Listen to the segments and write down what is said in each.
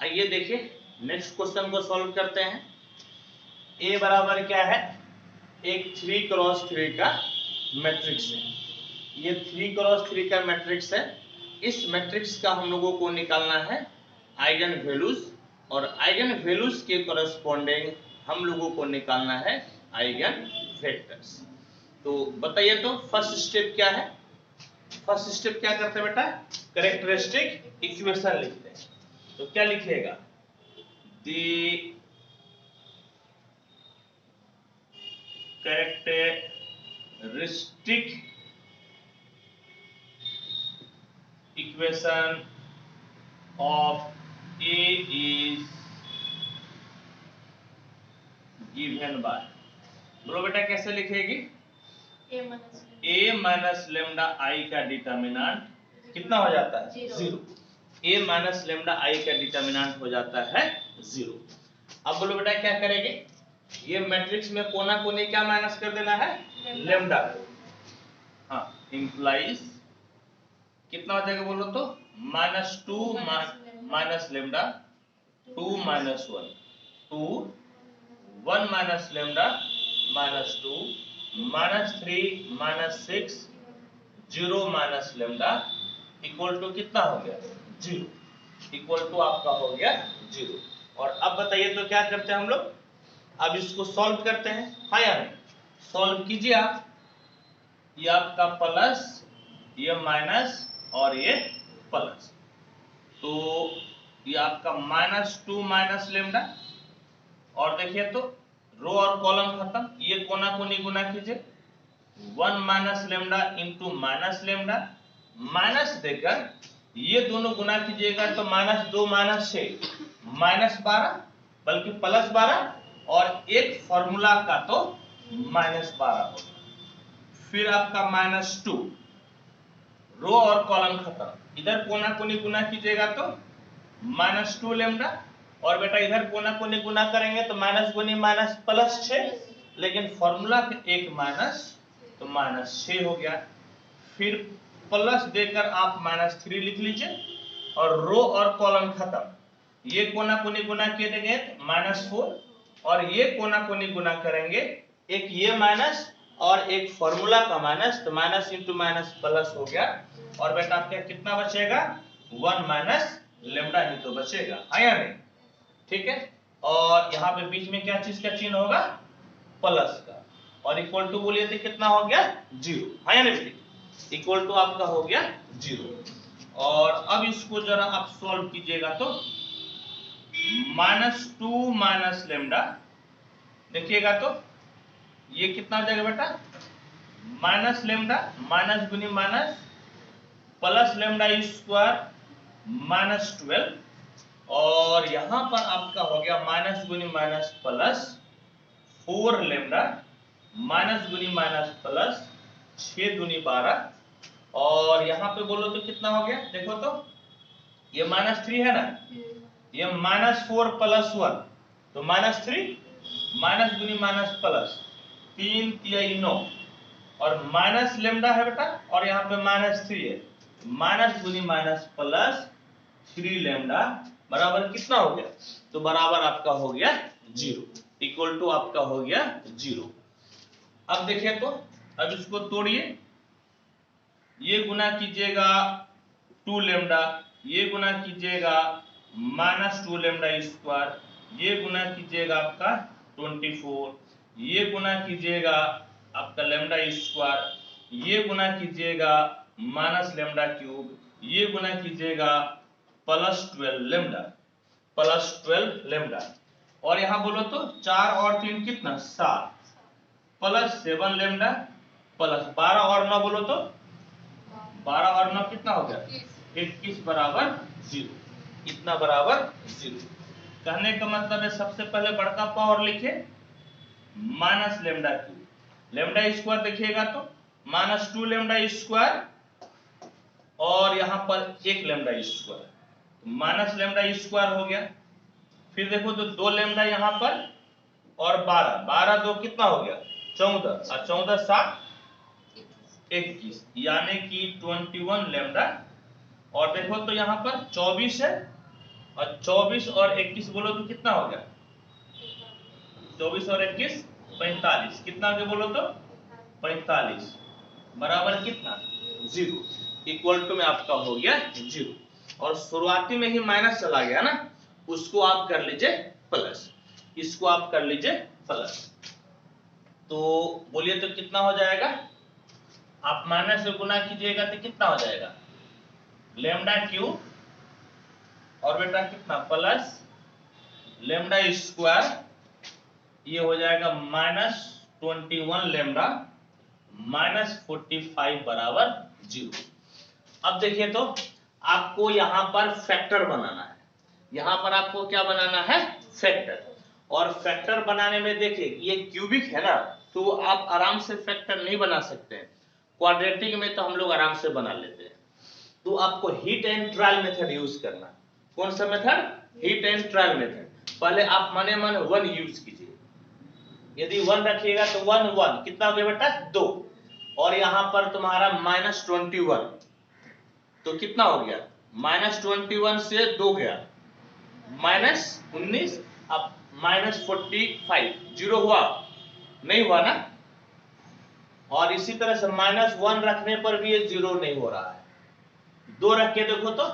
आइए देखिए next question को सॉल्व करते हैं। ए बराबर क्या है, एक 3x3 का मैट्रिक्स है। ये 3x3 का मैट्रिक्स है। इस मैट्रिक्स का हम लोगों को निकालना है आइगन वैल्यूज, और आइगन वैल्यूज के करस्पॉन्डिंग हम लोगों को निकालना है आइगन वेक्टर्स। तो बताइए तो फर्स्ट स्टेप क्या है। फर्स्ट स्टेप क्या करते हैं बेटा, कैरेक्टरिस्टिक इक्वेशन लिखते हैं। तो क्या लिखिएगा, the characteristic equation of A is given by, बोलो बेटा कैसे लिखेगी, A माइनस लेमडा आई का डिटर्मिनेंट कितना हो जाता है, 0। A माइनस लेमडा आई का डिटर्मिनेंट हो जाता है 0। अब बोलो बेटा क्या करेंगे, ये मैट्रिक्स में कोना कोने क्या माइनस कर देना है, लेमडा। हाँ, इंप्लाइज कितना हो जाएगा बोलो तो, -2 minus lambda 2 minus 1 2 1 minus lambda -2 -3 -6 0 minus lambda equal to कितना हो गया, 0। इक्वल टू आपका हो गया 0। और अब बताइए तो क्या करते हैं हम लोग, अब इसको सॉल्व करते हैं, हाँ या नहीं। सॉल्व कीजिए आप, ये आपका प्लस, ये माइनस और ये प्लस, तो ये आपका -2 माइनस लेमडा, और देखिए तो रो और कॉलम खत्म, ये कोना कोनी गुना कीजिए, 1 minus lambda into minus lambda, minus देकर ये दोनों गुना कीजिएगा तो -2 -6 -12, बल्कि +12, और एक फॉर्मूला का तो -12 होगा। फिर आपका -2, रो और कॉलम खत्म, इधर कोना कोनी गुना कीजिएगा तो -2 लेमडा, और बेटा इधर कोना कोनी गुना करेंगे तो माइनस गुनी माइनस +6, लेकिन फॉर्मूला के एक माइनस तो -6 हो गया। फिर प्लस देकर आप -3 लिख लीजिए, और रो और कॉलम खत्म, ये कोना कोनी गुना किए तो -4, और ये कोना कोनी गुना करेंगे, एक ये माइनस और एक फॉर्मूला का माइनस, तो माइनस इंटू माइनस प्लस हो गया। और बेटा आपका कितना बचेगा, 1 माइनस लेमडा ही तो बचेगा, है या नहीं, ठीक है। और यहाँ पे बीच में क्या चीज का चिन्ह होगा, प्लस का, और इक्वल टू बोलिए तो कितना हो गया, 0, है या नहीं, इक्वल टू आपका हो गया 0। और अब इसको जरा आप सॉल्व कीजिएगा तो -2 माइनस लेमडा, देखिएगा तो ये कितना हो जाएगा बेटा, माइनस लेमडा माइनस गुनी माइनस प्लस लेमडा स्क्वायर -12, और यहां पर आपका हो गया माइनस गुनी माइनस प्लस 4 लेमडा माइनस गुनी माइनस प्लस 6 दूनी 12, और यहाँ पे बोलो तो कितना हो गया, देखो तो ये -3 है ना, ये -4 + 1 तो -3, माइनस गुनी माइनस प्लस 3 3 9, और माइनस लेमडा है बेटा, और यहाँ पे -3 है, माइनस गुनी माइनस प्लस 3 लेमडा बराबर कितना हो गया, तो बराबर आपका हो गया 0, इक्वल टू आपका हो गया 0। अब देखिए तो अब इसको तोड़िए, ये गुना कीजिएगा 2 लेमडा, ये गुना कीजिएगा -2 लेमडा स्क्वायर, ये गुना कीजिएगा आपका 24, ये गुना कीजिएगा आपका लेमडा स्क्वायर, ये गुना कीजिएगा माइनस लेमडा क्यूब, ये गुना कीजिएगा +12 लेमडा, +12 लेमडा, और यहाँ बोलो तो 4 और 3 कितना 7, +7 लेमडा प्लस 12 और 9 बोलो तो 12 और 9 कितना हो गया, 21 बराबर 0, इतना बराबर 0। कहने का मतलब है सबसे पहले बड़का पावर लिखे minus lambda cube, lambda square देखिएगा तो -2 लेमडा स्क्वायर, और यहाँ पर 1 lambda square, minus lambda square हो गया। फिर देखो तो 2 लेमडा यहाँ पर, और 12 12 2 कितना हो गया 14, और 14 7 21, यानी कि 21 लेमडा, और देखो तो यहाँ पर 24 है और 24 और 21 बोलो तो कितना हो गया? 24 और 21 45। कितना के बोलो तो 45 बराबर कितना? 0। इक्वल टू में आपका हो गया 0। और शुरुआती में ही माइनस चला गया ना, उसको आप कर लीजिए प्लस, इसको आप कर लीजिए प्लस। तो बोलिए तो कितना हो जाएगा? आप माइनस से गुना कीजिएगा तो कितना हो जाएगा? लेमडा क्यूब और बेटा कितना प्लस लेमडा स्क्वायर, ये हो जाएगा -21 लेमडा -45 बराबर 0। अब देखिए तो आपको यहां पर फैक्टर बनाना है, यहां पर आपको क्या बनाना है? फैक्टर। और फैक्टर बनाने में देखिए ये क्यूबिक है ना, तो आप आराम से फैक्टर नहीं बना सकते हैं। क्वाड्रेटिक में तो हम लोग आराम से बना लेते हैं। तो आपको heat and trial method use करना। कौन सा method? Heat and trial method. पहले आप मने मन 1 यूज कीजिए। यदि 1 रखिएगा तो 1 1 कितना हो गया बेटा? 2। और यहां पर तुम्हारा -21 तो कितना हो गया? -21 से 2 गया -19, अब -45 0 हुआ? नहीं हुआ ना। और इसी तरह से -1 रखने पर भी ये 0 नहीं हो रहा है। 2 रख के देखो तो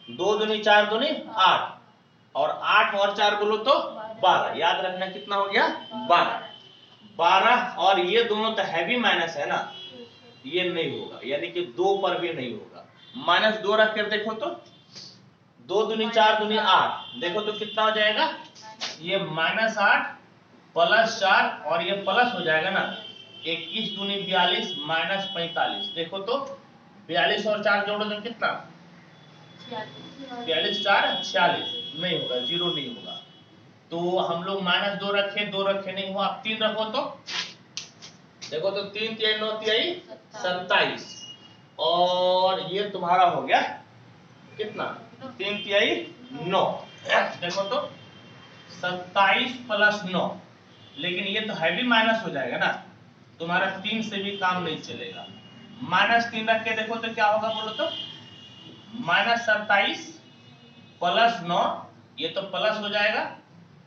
2 दूनी 4 दूनी 8, और 8 और 4 बोलो तो 12। याद रखना कितना हो गया? 12। और ये दोनों तो हैवी माइनस है ना, ये नहीं होगा, यानी कि 2 पर भी नहीं होगा। -2 रख कर देखो तो 2 दूनी 4 दूनी 8, देखो तो कितना हो जाएगा? ये -8 +4 और ये प्लस हो जाएगा ना, 21 दूनी 42 -45। देखो तो 42 और 4 जोड़ो तो कितना? 42 4 46। नहीं होगा, 0 नहीं होगा। तो हम लोग -2 रखे, 2 रखे नहीं हुआ। अब 3 रखो तो देखो तो 3 3 9 3 27, और ये तुम्हारा हो गया कितना? 3 3 9। देखो तो 27 + 9, लेकिन ये तो हैवी माइनस हो जाएगा ना, तुम्हारा 3 से भी काम नहीं चलेगा। -3 रख के देखो तो क्या होगा बोलो तो? -27 + 9, ये तो प्लस हो जाएगा,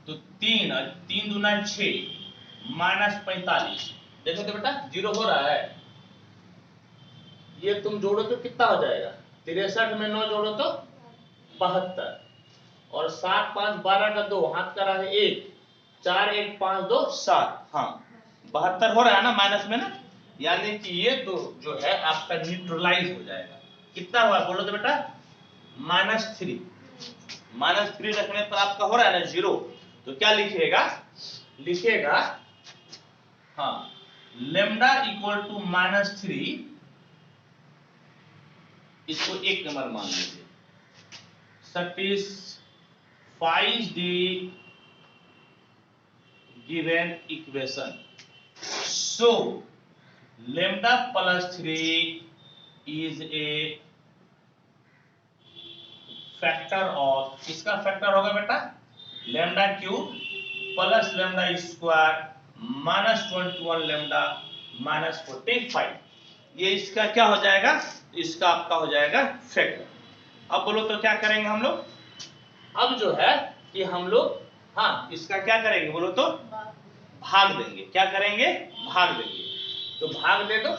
तो 3 और 3 दूना 6 -45। देखो तो बेटा 0 हो रहा है। ये तुम जोड़ो तो कितना हो जाएगा? 63 में 9 जोड़ो तो 72, और 7 5 12 का 2 हाथ का रहा है 1, 4 1 5 2 7। हाँ 72 हो रहा है ना माइनस में ना, यानी कि ये तो जो है आपका न्यूट्रलाइज हो जाएगा। कितना हुआ बोलो तो बेटा? -3। -3 रखने पर आपका हो रहा है ना 0, तो क्या लिखिएगा? लिखिएगा हाँ लेमडा इक्वल टू -3, इसको 1 नंबर मान लीजिए, satisfies the given equation. So lambda +3 is a factor of, किसका फैक्टर होगा बेटा? Lambda cube plus lambda square -21 lambda -45। ये इसका क्या हो जाएगा? इसका आपका हो जाएगा फैक्टर। अब बोलो तो क्या करेंगे हम लोग? अब जो है कि हम लोग हाँ इसका क्या करेंगे बोलो तो? भाग देंगे। क्या करेंगे? भाग देंगे। तो भाग दे दो।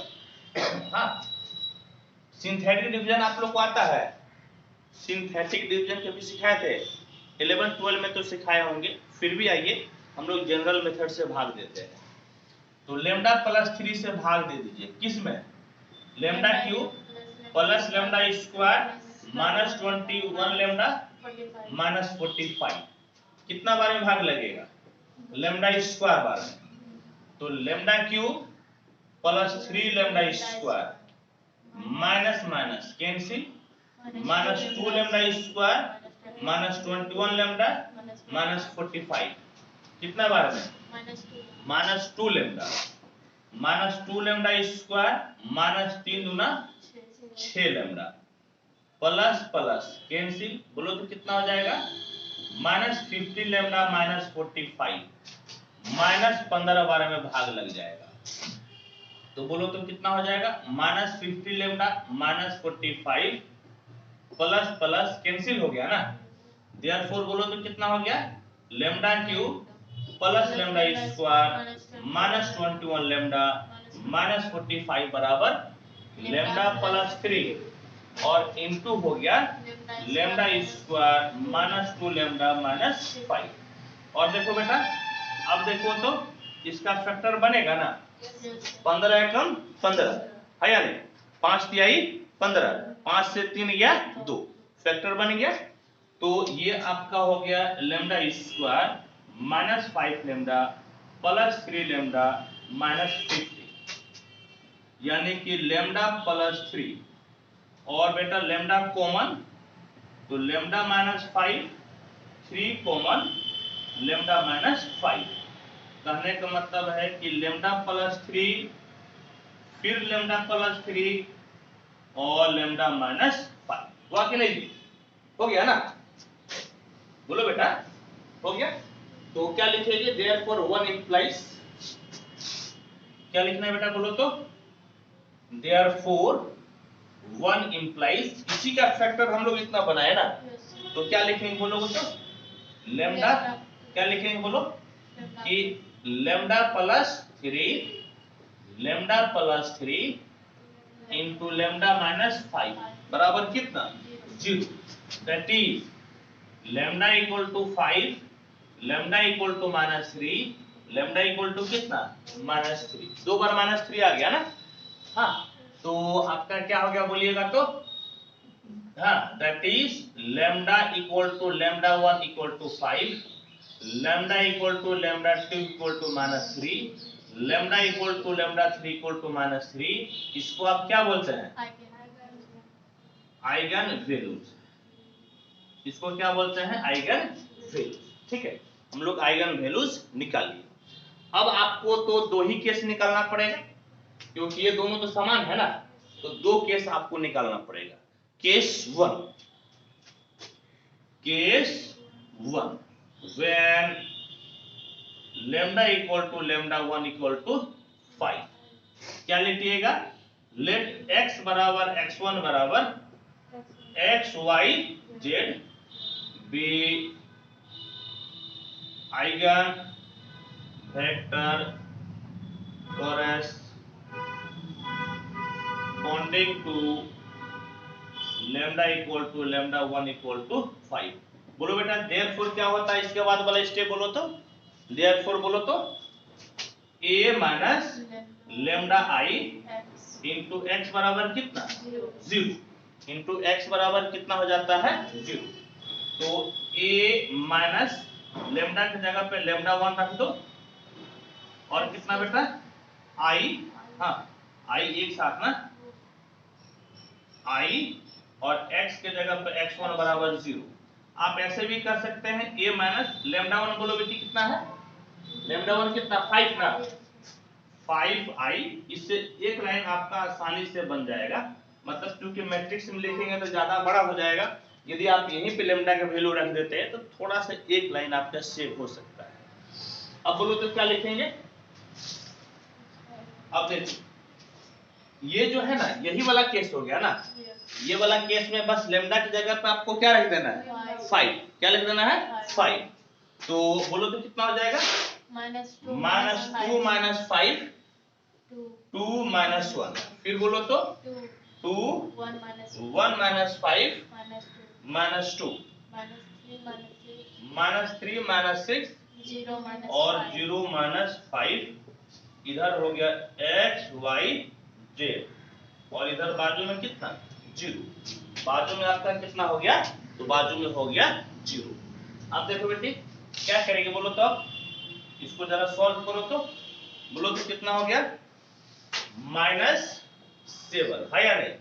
हाँ सिंथेटिक डिवीजन आप लोग को आता है? सिंथेटिक डिवीजन कभी सिखाए थे? 11 12 में तो सिखाए होंगे, फिर भी आइए हम लोग जनरल मेथड से भाग देते हैं। तो लैम्डा +3 से भाग दे दीजिए। किस में? Lambda cube plus lambda square -21 lambda -45। कितना बार में भाग लगेगा? लैम्डा स्क्वायर बार में। तो lambda cube +3 lambda square minus minus cancel, -2 lambda square -21 lambda -45। कितना बार में? -2 लैम्डा -2 लैम्डा स्क्वायर -3 दूना 6 लैम्डा प्लस प्लस कैंसिल, बोलो तो कितना हो जाएगा? -50 लैम्डा -45, -15 बार में भाग लग जाएगा। तो बोलो तो कितना हो जाएगा? -50 लैम्डा -45 प्लस प्लस कैंसिल हो गया ना, देयरफॉर बोलो तो कितना हो गया, lambda cube plus lambda square minus 21 lambda minus 45 बराबर लेमडा प्लस 3 और इनटू हो गया lambda square minus 2 lambda minus 5। और देखो बेटा, अब देखो तो इसका फैक्टर बनेगा ना, 15 एकम 15 है या नहीं, 5 तिहाई 15, 5 से 3 गया 2, फैक्टर बन गया। तो ये आपका हो गया lambda square minus 5 lambda plus 3 lambda minus 50, यानी कि लेमडा प्लस 3 और बेटा लेमडा कॉमन, तो lambda minus 5, 3 common lambda minus 5। कहने का मतलब है कि लेमडा प्लस 3 फिर लेमडा प्लस 3 और लेमडा माइनस 5, हुआ कि नहीं जी? हो गया ना, बोलो बेटा, हो गया। तो क्या लिखेंगे, देयरफॉर 1 इंप्लाइज, क्या लिखना है बेटा बोलो तो, देयरफॉर 1 इंप्लाइज, इसी का फैक्टर हम लोग इतना बनाए ना, तो क्या लिखेंगे बोलो तो, लेमडा, क्या लिखेंगे बोलो कि lambda plus 3 into lambda minus 5 बराबर कितना, 0। That is lambda equal to 5, lambda equal to minus 3, lambda equal to कितना, माइनस 3, 2 बार माइनस 3 आ गया ना। हाँ, तो आपका क्या हो गया बोलिएगा तो, हाँ, that is lambda equal to lambda 1 equal to 5, lambda equal to lambda 2 equal to minus 3, lambda equal to lambda 3 equal to minus 3। इसको आप क्या बोलते हैं, आइगन वैल्यूज, इसको क्या बोलते हैं, आइगन वैल्यूज। ठीक है, हम लोग आइगन वैल्यूज निकाल लिए। अब आपको तो 2 ही केस निकालना पड़ेगा, क्योंकि ये दोनों तो समान है ना, तो 2 केस आपको निकालना पड़ेगा। Case 1 when lambda equal to lambda 1 equal to 5, क्या लिखिएगा, लेट x बराबर x1 बराबर xyz be eigen vector corresponding to lambda equal to lambda 1 equal to 5। बोलो बेटा देयरफॉर क्या होता है, इसके बाद वाला स्टेप बोलो तो, देयरफॉर बोलो तो a minus lambda i into x बराबर कितना, 0, इंटू एक्स बराबर कितना हो जाता है, 0। तो a माइनस लेमडा की जगह पे लेमडा 1 रख दो, और कितना बेटा i, हाँ i एक साथ ना, i और x के जगह पे x1 बराबर 0। आप ऐसे भी कर सकते हैं, a माइनस लेमडा 1 बोलो बेटी कितना है, लेमडा 1 कितना, 5 ना, 5i, इससे एक लाइन आपका आसानी से बन जाएगा। मतलब क्योंकि मैट्रिक्स में लिखेंगे तो ज्यादा बड़ा हो जाएगा, यदि आप यहीं पे लेमडा का वैल्यू रख देते हैं तो थोड़ा सा एक लाइन आपका सेव हो सकता है। अब बोलो तो क्या लिखेंगे, अब देखिए ये जो है ना, यही वाला केस हो गया ना, ये वाला केस में बस लेमडा की जगह पे आपको क्या रख देना है, 5, क्या लिख देना है, 5। तो बोलो तो कितना हो जाएगा, -2 माइनस 5 2 माइनस 1, फिर बोलो तो 2 1 माइनस 5 माइनस 2 माइनस 3 माइनस 6 और 0 माइनस 5। इधर हो गया x y z और इधर बाजू में कितना, 0, बाजू में आपका कितना हो गया, तो बाजू में हो गया 0। अब देखो बेटी क्या करेंगे बोलो तो, अब इसको जरा सॉल्व करो तो, बोलो तो कितना हो गया, -7 है या नहीं,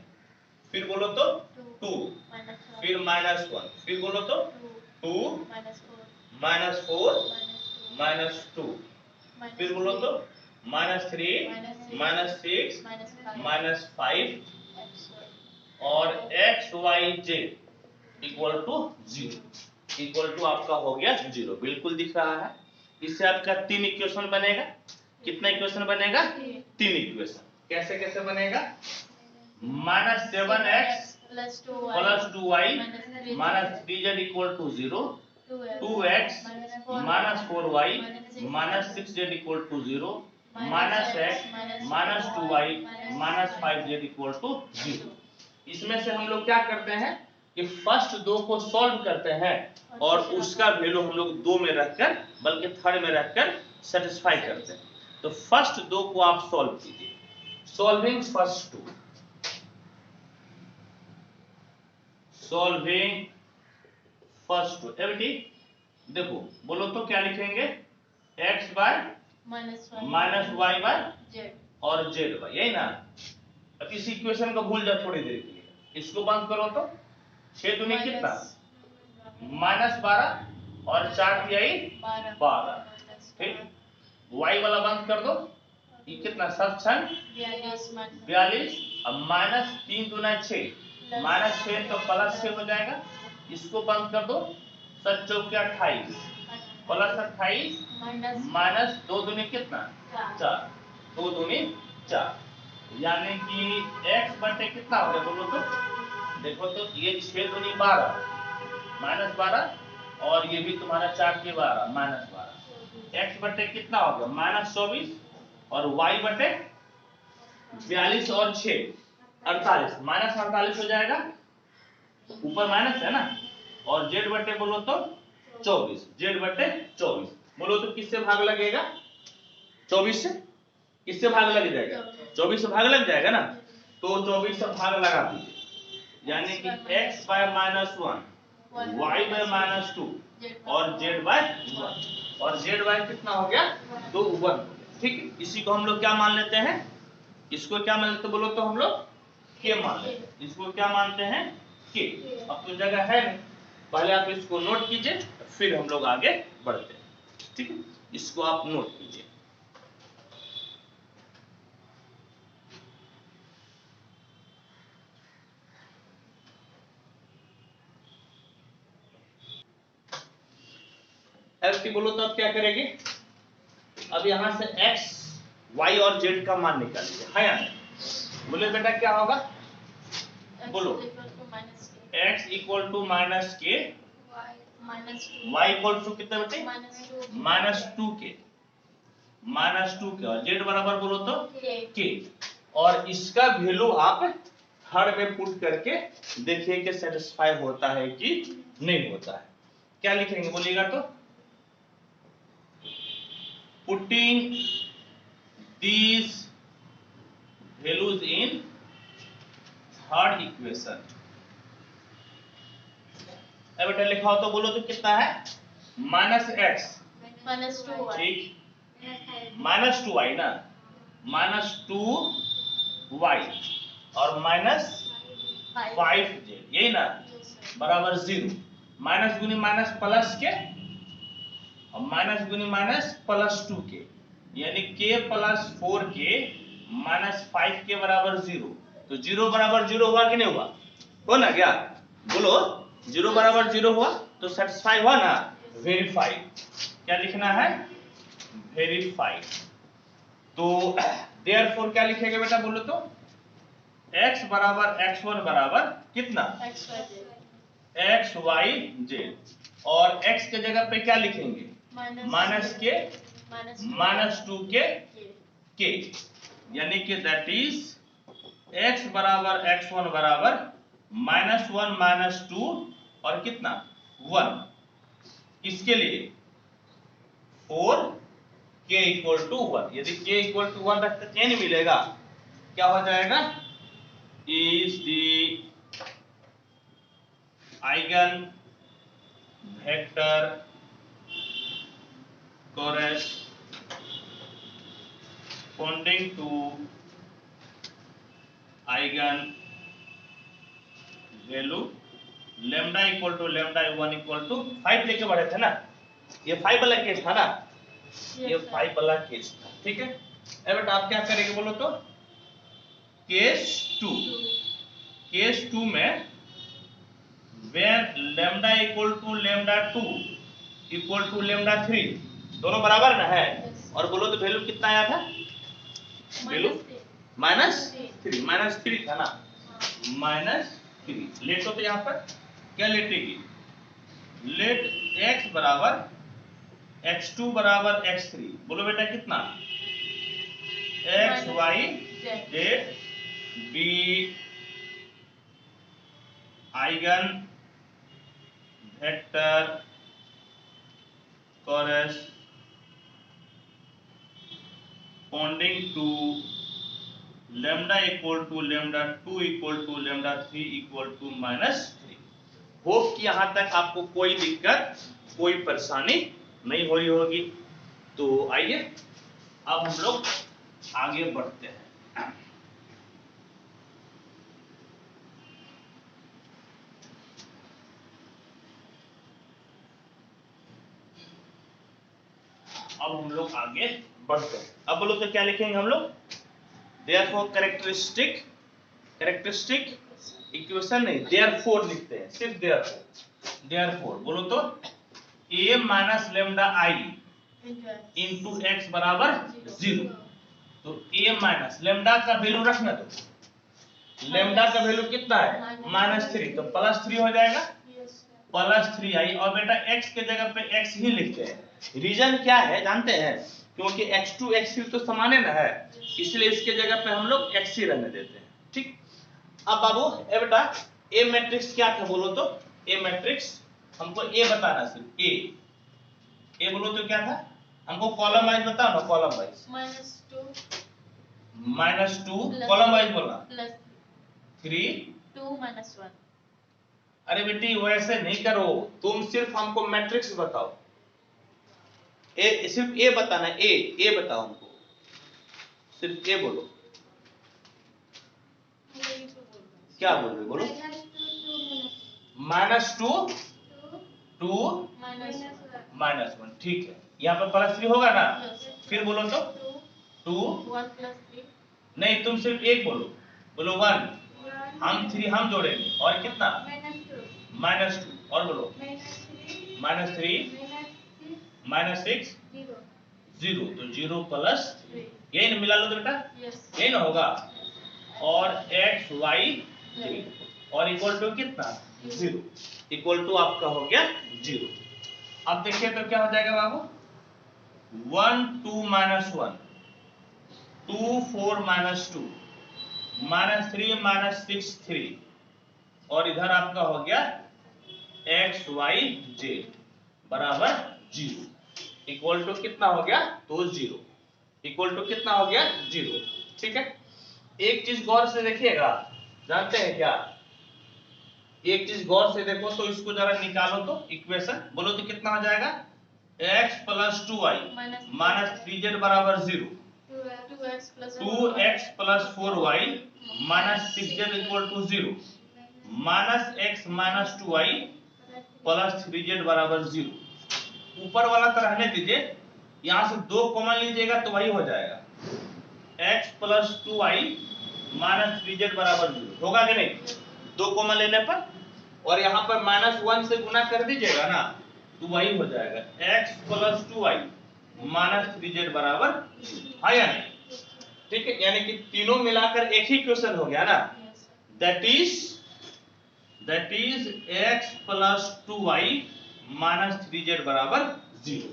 फिर बोलो तो 2, फिर -1, फिर बोलो तो 2 -4 -2, फिर बोलो तो -3 -6 -5 और x y z equal to 0, equal to आपका हो गया 0, बिल्कुल दिख रहा है। इससे आपका 3 इक्वेशन बनेगा, कितना इक्वेशन बनेगा, 3 इक्वेशन। कैसे कैसे बनेगा, -7x plus 2y minus 3z equal to 0, 2x minus 4y minus 6z equal to 0, minus x minus 2y minus 5z equal to 0। इसमें से हम लोग क्या करते हैं कि फर्स्ट दो को सॉल्व करते हैं और उसका वैल्यू हम लोग दो में रखकर बल्कि थर्ड में रखकर सेटिस्फाई करते हैं। तो फर्स्ट दो को आप सॉल्व कीजिए। Solving first two, solving first two. Every देखो बोलो तो क्या लिखेंगे, x by minus y by और z बाय, यही ना। अब इस इक्वेशन को भूल जाओ थोड़ी देर के लिए, इसको बंद करो तो 6 दूनी कितना -12 और 4 तिहाई 12, ठीक। y वाला बंद कर दो, ये कितना 7 छन 42 अब माइनस 3 दूना 6 माइनस 6 तो प्लस 6 हो जाएगा, इसको बंद कर दो, 7 चौके 28 प्लस 28 माइनस 2 दूनी कितना 4, 2 दूनी 4, यानी कि x बटे कितना हो गया बोलो तो, देखो तो ये 6 दूनी 12 माइनस 12 और ये भी तुम्हारा 4 के 12 माइनस 12, x बटे कितना हो गया माइनस 24 और y बटे 42 और 6 48 माइनस 48 हो जाएगा, ऊपर माइनस है ना, और z बटे बोलो तो 24, z बटे 24 बोलो तो किससे भाग लगेगा 24 से, किससे भाग लग जाएगा 24 से भाग लग जाएगा ना, तो 24 से भाग लगा दीजिए, यानी कि x बाय -1 y बाय -2 और z बाय 1 और z बाय कितना हो गया 2 1, ठीक। इसी को हम लोग क्या मान लेते हैं, इसको क्या मान लेते बोलो तो हम लोग k मान लेते हैं, इसको क्या मानते हैं k। अब तो जगह है नहीं, पहले आप इसको नोट कीजिए फिर हम लोग आगे बढ़ते हैं, ठीक है। इसको आप नोट कीजिए। एफटी बोलो तो अब क्या करेंगे, अब यहां से x y और z का मान निकालिए, है या नहीं। बोले बेटा क्या होगा, बोलो x इक्वल टू माइनस के, y इक्वल टू कितना बेटे -2k और z बराबर बोलो तो k, और इसका वैल्यू आप थर्ड में पुट करके देखिए कि सेटिस्फाई होता है कि नहीं होता है। क्या लिखेंगे बोलिएगा तो, putting these values in third equation। अब बेटा लिखा हो तो बोलो तो कितना है -x ठीक -2y ना, -2y और -5z यही ना बराबर 0, माइनस गुनी माइनस प्लस के और माइनस गुनी माइनस प्लस 2 के, यानी k प्लस 4k माइनस 5 के बराबर 0, तो 0 बराबर 0 हुआ कि नहीं हुआ, हो ना क्या बोलो 0 बराबर 0 हुआ तो सेटिस्फाई हुआ ना, वेरीफाइड। क्या लिखना है वेरीफाइड। तो देयरफॉर क्या लिखेंगे बेटा बोलो तो, x बराबर x1 बराबर कितना x y z, और x के जगह पे क्या लिखेंगे माइनस के -2 के, यानी कि दैट इज x बराबर x1 बराबर -1 -2 और कितना 1, किसके लिए 4 k इक्वल टू 1, यदि k इक्वल टू 1 रखते क्या नहीं मिलेगा, क्या हो जाएगा is the eigen vector corresponding to eigen value lambda equal to lambda 1 equal to 5 लेके बढ़े थे ना, ये 5 वाला केस था ना, ये 5 वाला केस था, ठीक है। अब बेटा आप क्या करेंगे बोलो तो, केस 2 में when lambda equal to lambda 2 equal to lambda 3 दोनों बराबर ना है, और बोलो तो वैल्यू कितना आया था, वैल्यू -3 था ना, 3। लेट हो तो यहाँ पर क्या लेटेगी, लेट x बराबर x2 बराबर x3। बोलो बेटा कितना, x y z be eigen vector corresponding to lambda equal to lambda 2 equal to lambda 3 equal to -3। Hope कि यहां तक आपको कोई दिक्कत कोई परेशानी नहीं हो रही होगी। तो आइए अब हम लोग आगे बढ़ते हैं। अब हम लोग आगे बढ़ते हैं। अब बोलो तो क्या लिखेंगे हम लोग, देयरफॉर कैरेक्टरिस्टिक इक्वेशन नहीं, देयरफॉर लिखते हैं, सिर्फ देयरफॉर बोलो तो a minus lambda I into x बराबर 0। तो a माइनस लेमडा का वैल्यू रखना, तो लेमडा का वैल्यू कितना है -3, तो +3 हो जाएगा, +3 आई। और बेटा x के जगह पे x ही लिखते हैं। रीजन क्या है जानते हैं, क्योंकि x2 x3 तो समान है ना है, इसलिए इसके जगह पे हम लोग x ही रहने देते हैं। ठीक, अब बाबू ए बेटा ए मैट्रिक्स क्या था बोलो तो, ए मैट्रिक्स हमको ए बताना, सिर्फ ए बोलो तो क्या था, हमको कॉलम वाइज बताओ ना, कॉलम वाइज -2 कॉलम वाइज बोलना 3 2 -1। अरे बेटी वैसे नहीं करो, तुम सिर्फ हमको मैट्रिक्स बताओ, सिर्फ ए बताना, ए बताओ हमको, सिर्फ ए बोलो। क्या बोल रहे बोलो, -2 2 -1। ठीक है, यहाँ पर +3 होगा ना, फिर बोलो तो 2 1 + 3 नहीं, तुम सिर्फ एक बोलो, बोलो 1 हम 3 हम जोड़ेंगे और कितना -2 और बोलो -3 -6 0। तो 0 + 3 यही ना, मिला लो तो बेटा यही ना होगा, और x y z और इक्वल टू कितना 0, इक्वल टू आपका हो गया 0। अब देखिए तो क्या हो जाएगा बाबू, 1 2 -1 2 4 -2 -3 -6 3 और इधर आपका हो गया x y z बराबर 0, इक्वल टू कितना हो गया, तो 0, इक्वल टू कितना हो गया 0। ठीक है, एक चीज गौर से देखिएगा, जानते हैं क्या, एक चीज गौर से देखो तो इसको जरा निकालो तो इक्वेशन, बोलो तो कितना हो जाएगा, x + 2y -3z बराबर 0, 2x + 4y -6z equal to 0, -x - 2y + 3z बराबर 0। ऊपर वाला तो रहने दीजिए, यहां से 2 कॉमन लीजिएगा तो वही हो जाएगा, x + 2y -3z बराबर 0 होगा कि नहीं, 2 कॉमन लेने पर, और यहाँ पर -1 से गुना कर दीजिएगा ना तो वही हो जाएगा, x + 2y -3z बराबर है या नहीं। ठीक है, यानी कि तीनों मिलाकर एक ही क्वेश्चन हो गया ना, that is x + 2y -3z बराबर 0।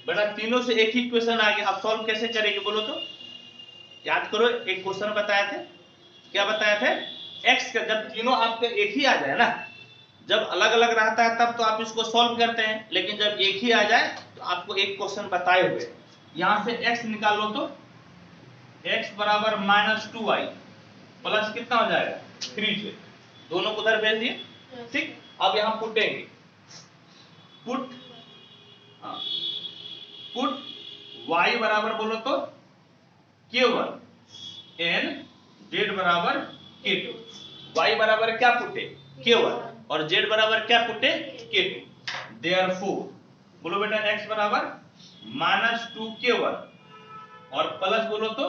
बेटा तीनों से एक ही क्वेश्चन आ गया, अब सॉल्व कैसे करेंगे बोलो तो, याद करो एक क्वेश्चन बताया थे, क्या बताया थे, x का जब तीनों आपके एक ही आ जाए ना, जब अलग अलग रहता है तब तो आप इसको सॉल्व करते हैं, लेकिन जब एक ही आ जाए तो आपको एक क्वेश्चन बताए हुए, यहां से x निकाल लो तो x बराबर -2y प्लस कितना हो जाएगा 3z, दोनों को उधर भेज दिए। ठीक, अब यहां पुटेंगे, पुट y बराबर बोलो तो k1 n z बराबर k2, y बराबर क्या पुटे k1 और z बराबर क्या पुटे k2। देयरफॉर बोलो बेटा x बराबर -2k1 और प्लस बोलो तो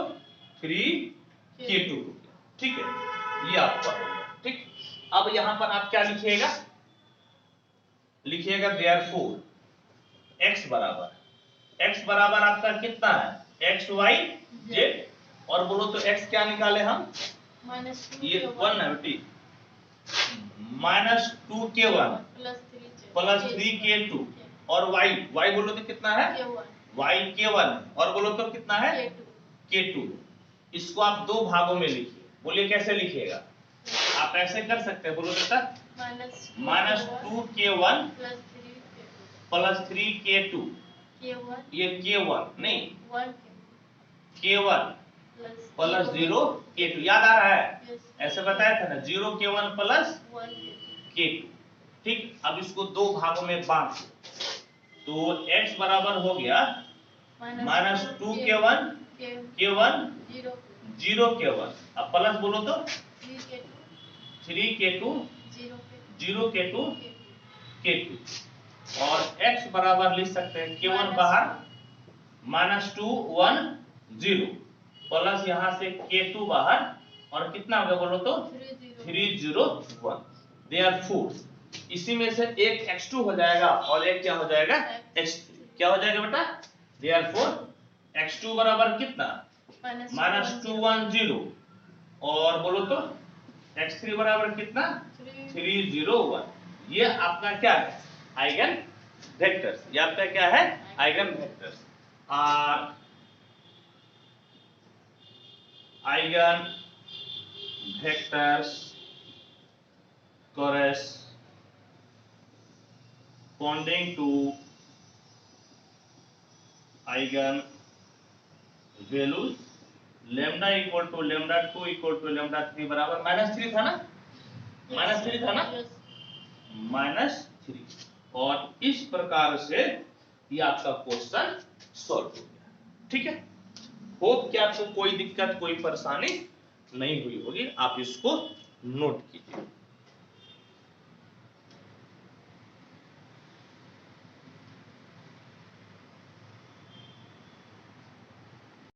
3k2। ठीक है, ये आपका हो गया। ठीक, अब यहां पर आप क्या लिखिएगा देयरफॉर x बराबर आपका कितना है x y z, और बोलो तो x क्या निकाले हम, ये 1 है बेटी, -2k1 प्लस 3k2 और y बोलो तो कितना है y k1 और बोलो तो कितना है k2। इसको आप दो भागों में लिखिए। बोलिए कैसे लिखिएगा? आप ऐसे कर सकते हैं, बोलो बेटा -2k1 प्लस 3k2 ये k1 नहीं k1 प्लस 0k2 याद आ रहा है? ऐसे बताया था ना 0k1 प्लस k2। ठीक, अब इसको दो भागों में बांट तो x बराबर हो गया -2k1 k1 0k1 अब प्लस बोलो तो 3k2 0k2 k2 और x बराबर लिख सकते हैं k1 बाहर -2 1 0 प्लस यहां से k2 बाहर और कितना होगा बोलो तो 301। देयरफॉर इसी में से एक x2 हो जाएगा और एक क्या हो जाएगा x3। क्या हो जाएगा बेटा? देयरफॉर x2 बराबर कितना -210 और बोलो तो x3 बराबर कितना 301। ये आपका क्या है? Eigen vectors. ये आपका क्या है? Eigen vectors. Eigen vectors corresponding to eigen values lambda equal to lambda 2 equal to lambda 3 बराबर -3 था ना? -3 था ना? -3। और इस प्रकार से ये आपका क्वेश्चन सॉल्व हो गया। ठीक है, होप कि आपको कोई दिक्कत कोई परेशानी नहीं हुई होगी। आप इसको नोट कीजिए।